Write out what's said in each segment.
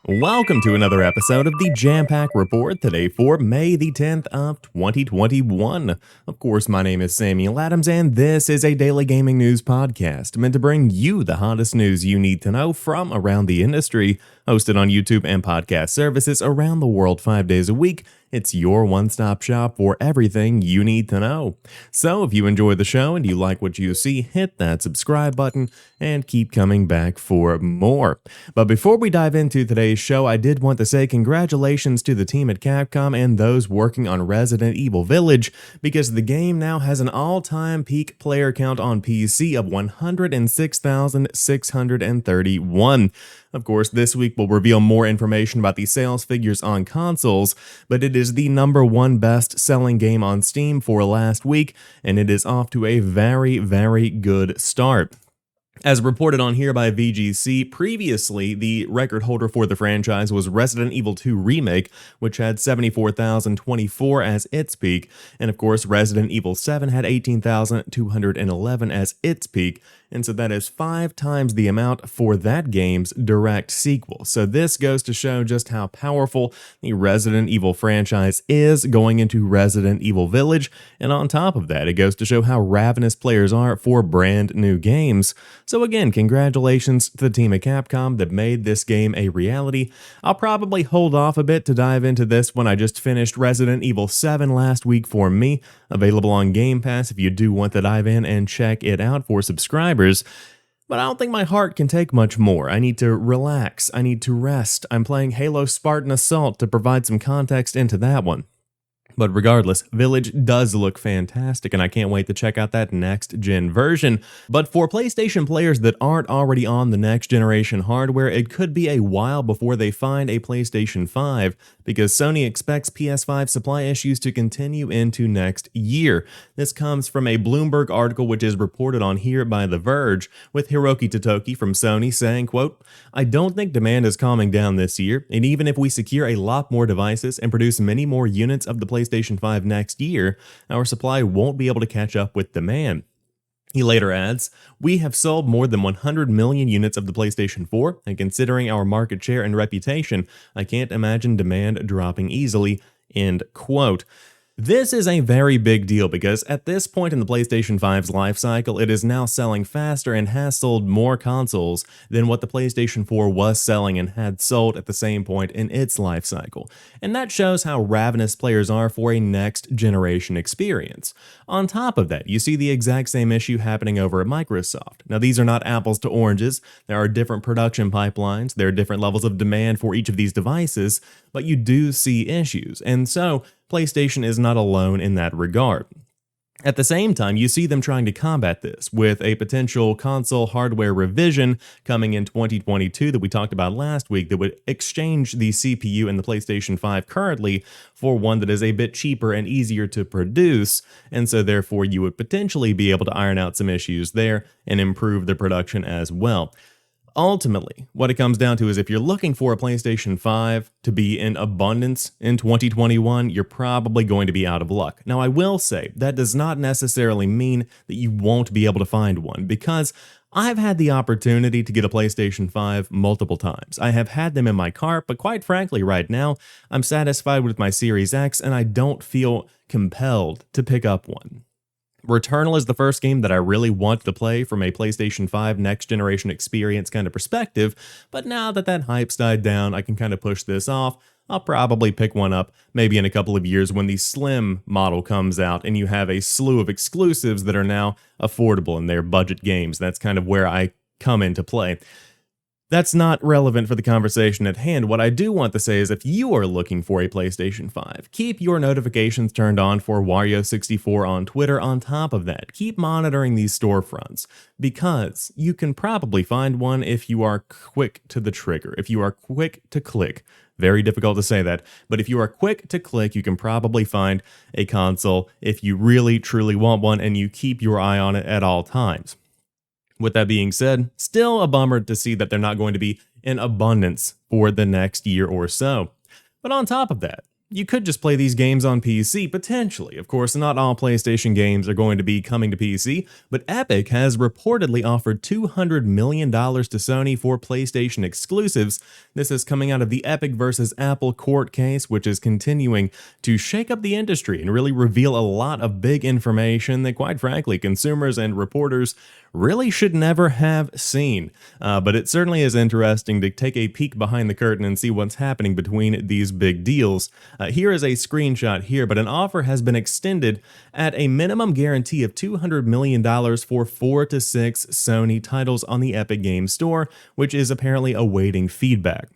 Welcome to another episode of the Jampack Report today for May the 10th of 2021. Of course, my name is Samuel Adams and this is a daily gaming news podcast meant to bring you the hottest news you need to know from around the industry. Hosted on YouTube and podcast services around the world 5 days a week, it's your one-stop shop for everything you need to know. So if you enjoy the show and you like what you see, hit that subscribe button and keep coming back for more. But before we dive into today's show, I did want to say congratulations to the team at Capcom and those working on Resident Evil Village, because the game now has an all-time peak player count on PC of 106,631. Of course, this week will reveal more information about the sales figures on consoles, but it is the #1 best-selling game on Steam for last week, and it is off to a very, very good start. As reported on here by VGC, previously the record holder for the franchise was Resident Evil 2 Remake, which had 74,024 as its peak, and of course Resident Evil 7 had 18,211 as its peak, and so that is 5 times the amount for that game's direct sequel. So this goes to show just how powerful the Resident Evil franchise is going into Resident Evil Village, and on top of that, it goes to show how ravenous players are for brand new games. So again, congratulations to the team at Capcom that made this game a reality. I'll probably hold off a bit to dive into this when I just finished Resident Evil 7 last week for me, available on Game Pass if you do want to dive in and check it out for subscribers. But I don't think my heart can take much more. I need to relax, I need to rest. I'm playing Halo Spartan Assault to provide some context into that one. But regardless, Village does look fantastic, and I can't wait to check out that next-gen version. But for PlayStation players that aren't already on the next-generation hardware, it could be a while before they find a PlayStation 5, because Sony expects PS5 supply issues to continue into next year. This comes from a Bloomberg article which is reported on here by The Verge, with Hiroki Titoki from Sony saying, quote, "I don't think demand is calming down this year, and even if we secure a lot more devices and produce many more units of the PlayStation 5 next year, our supply won't be able to catch up with demand." He later adds, "We have sold more than 100 million units of the PlayStation 4, and considering our market share and reputation, I can't imagine demand dropping easily." End quote. This is a very big deal because at this point in the PlayStation 5's life cycle, it is now selling faster and has sold more consoles than what the PlayStation 4 was selling and had sold at the same point in its life cycle. And that shows how ravenous players are for a next generation experience. On top of that, you see the exact same issue happening over at Microsoft. Now, these are not apples to oranges. There are different production pipelines. There are different levels of demand for each of these devices, but you do see issues. And so, PlayStation is not alone in that regard. At the same time, you see them trying to combat this with a potential console hardware revision coming in 2022 that we talked about last week that would exchange the CPU in the PlayStation 5 currently for one that is a bit cheaper and easier to produce, and so therefore you would potentially be able to iron out some issues there and improve the production as well. Ultimately, what it comes down to is if you're looking for a PlayStation 5 to be in abundance in 2021, you're probably going to be out of luck. Now, I will say that does not necessarily mean that you won't be able to find one, because I've had the opportunity to get a PlayStation 5 multiple times. I have had them in my cart, but quite frankly, right now, I'm satisfied with my Series X and I don't feel compelled to pick up one. Returnal is the first game that I really want to play from a PlayStation 5 next generation experience kind of perspective, but now that that hype's died down, I can kind of push this off. I'll probably pick one up maybe in a couple of years when the Slim model comes out and you have a slew of exclusives that are now affordable and they're budget games. That's kind of where I come into play. That's not relevant for the conversation at hand. What I do want to say is if you are looking for a PlayStation 5, keep your notifications turned on for Wario64 on Twitter. On top of that, keep monitoring these storefronts because you can probably find one if you are quick to the trigger, if you are quick to click. Very difficult to say that, but if you are quick to click, you can probably find a console if you really truly want one and you keep your eye on it at all times. With that being said, still a bummer to see that they're not going to be in abundance for the next year or so. But on top of that, You could just play these games on PC, potentially. Of course, not all PlayStation games are going to be coming to PC, but Epic has reportedly offered $200 million to Sony for PlayStation exclusives. This is coming out of the Epic versus Apple court case, which is continuing to shake up the industry and really reveal a lot of big information that, quite frankly, consumers and reporters really should never have seen. But it certainly is interesting to take a peek behind the curtain and see what's happening between these big deals. Here is a screenshot here, but an offer has been extended at a minimum guarantee of $200 million for 4 to 6 Sony titles on the Epic Games Store, which is apparently awaiting feedback.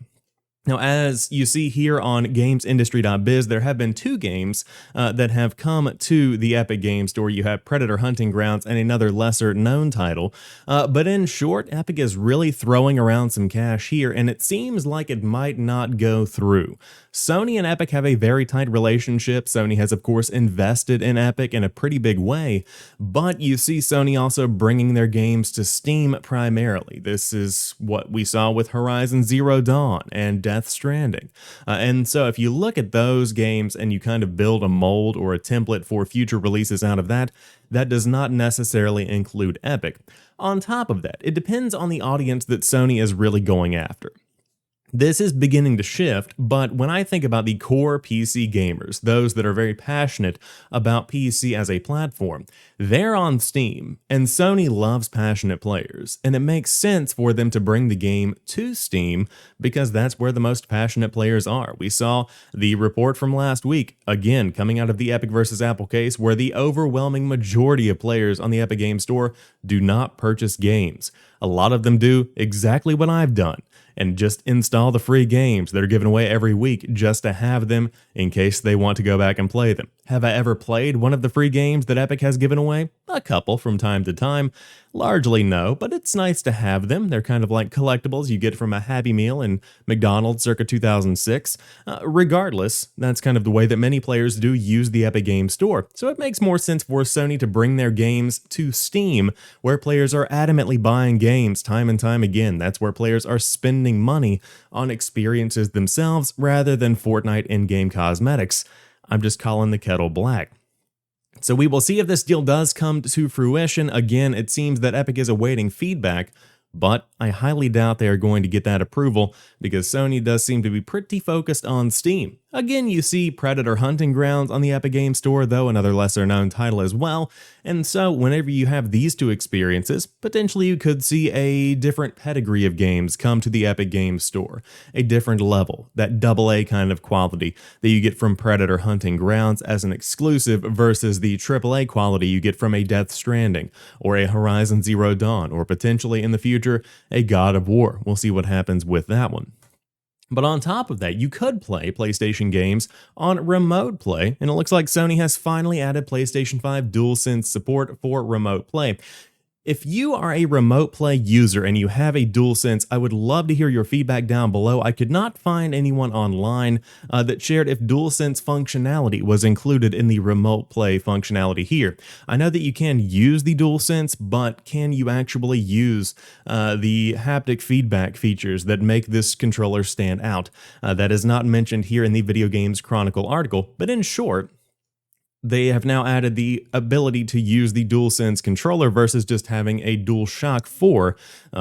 Now, as you see here on GamesIndustry.biz, there have been 2 games that have come to the Epic Games Store. You have Predator Hunting Grounds and another lesser-known title. But in short, Epic is really throwing around some cash here, and it seems like it might not go through. Sony and Epic have a very tight relationship. Sony has, of course, invested in Epic in a pretty big way, but you see Sony also bringing their games to Steam primarily. This is what we saw with Horizon Zero Dawn and Death Stranding. And so if you look at those games and you kind of build a mold or a template for future releases out of that, that does not necessarily include Epic. On top of that, it depends on the audience that Sony is really going after. This is beginning to shift, but when I think about the core PC gamers, those that are very passionate about PC as a platform, they're on Steam, and Sony loves passionate players, and it makes sense for them to bring the game to Steam because that's where the most passionate players are. We saw the report from last week, again, coming out of the Epic versus Apple case, where the overwhelming majority of players on the Epic Games Store do not purchase games. A lot of them do exactly what I've done, and just install the free games that are given away every week just to have them in case they want to go back and play them. Have I ever played one of the free games that Epic has given away? A couple from time to time. Largely no, but it's nice to have them. They're kind of like collectibles you get from a Happy Meal in McDonald's circa 2006. Regardless, that's kind of the way that many players do use the Epic Games Store. So it makes more sense for Sony to bring their games to Steam, where players are adamantly buying games time and time again. That's where players are spending money on experiences themselves rather than Fortnite in-game cosmetics. I'm just calling the kettle black. So we will see if this deal does come to fruition. Again, it seems that Epic is awaiting feedback, but I highly doubt they are going to get that approval because Sony does seem to be pretty focused on Steam. Again, you see Predator Hunting Grounds on the Epic Games Store, though another lesser-known title as well, and so whenever you have these two experiences, potentially you could see a different pedigree of games come to the Epic Games Store, a different level, that AA kind of quality that you get from Predator Hunting Grounds as an exclusive versus the AAA quality you get from a Death Stranding, or a Horizon Zero Dawn, or potentially in the future, a God of War. We'll see what happens with that one. But on top of that, you could play PlayStation games on Remote Play, and it looks like Sony has finally added PlayStation 5 DualSense support for Remote Play. If you are a Remote Play user and you have a DualSense, I would love to hear your feedback down below. I could not find anyone online that shared if DualSense functionality was included in the Remote Play functionality here. I know that you can use the DualSense, but can you actually use the haptic feedback features that make this controller stand out? That is not mentioned here in the Video Games Chronicle article, but in short, they have now added the ability to use the DualSense controller versus just having a DualShock 4,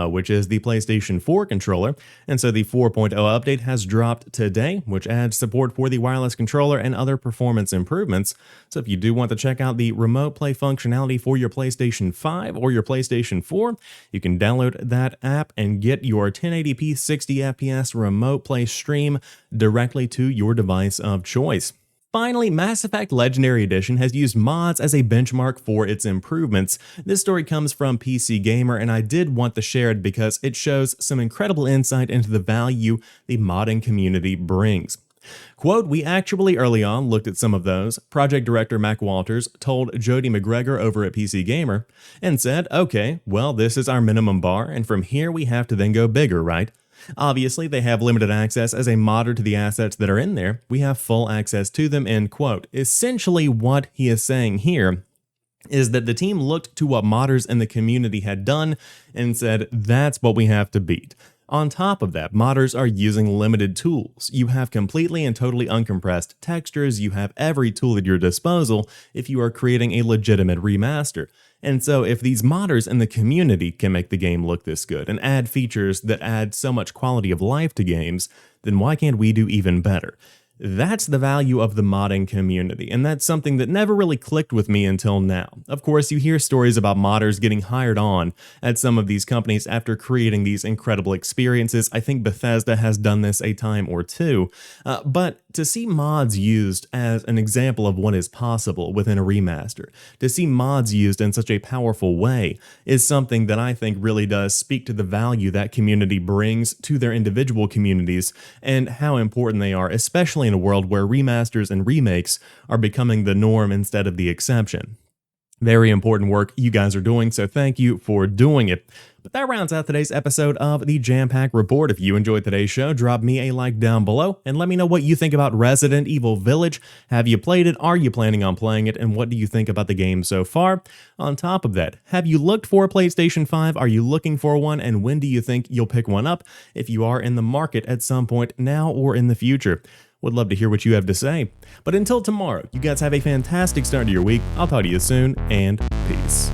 which is the PlayStation 4 controller. And so the 4.0 update has dropped today, which adds support for the wireless controller and other performance improvements. So if you do want to check out the Remote Play functionality for your PlayStation 5 or your PlayStation 4, you can download that app and get your 1080p 60 FPS Remote Play stream directly to your device of choice. Finally, Mass Effect Legendary Edition has used mods as a benchmark for its improvements. This story comes from PC Gamer, and I did want to share it because it shows some incredible insight into the value the modding community brings. Quote, "We actually early on looked at some of those. Project director Mac Walters told Jody McGregor over at PC Gamer and said, okay, well, this is our minimum bar, and from here we have to then go bigger, right? Obviously, they have limited access as a modder to the assets that are in there. We have full access to them," end quote. Essentially, what he is saying here is that the team looked to what modders in the community had done and said, that's what we have to beat. On top of that, modders are using limited tools. You have completely and totally uncompressed textures, you have every tool at your disposal if you are creating a legitimate remaster. And so if these modders in the community can make the game look this good and add features that add so much quality of life to games, then why can't we do even better? That's the value of the modding community, and that's something that never really clicked with me until now. Of course, you hear stories about modders getting hired on at some of these companies after creating these incredible experiences. I think Bethesda has done this a time or two, but to see mods used as an example of what is possible within a remaster, to see mods used in such a powerful way, is something that I think really does speak to the value that community brings to their individual communities and how important they are, especially in a world where remasters and remakes are becoming the norm instead of the exception. Very important work you guys are doing, so thank you for doing it. But that rounds out today's episode of the Jampack Report. If you enjoyed today's show, drop me a like down below and let me know what you think about Resident Evil Village. Have you played it? Are you planning on playing it? And what do you think about the game so far? On top of that, have you looked for a PlayStation 5? Are you looking for one? And when do you think you'll pick one up if you are in the market at some point now or in the future? Would love to hear what you have to say. But until tomorrow, you guys have a fantastic start to your week. I'll talk to you soon, and peace.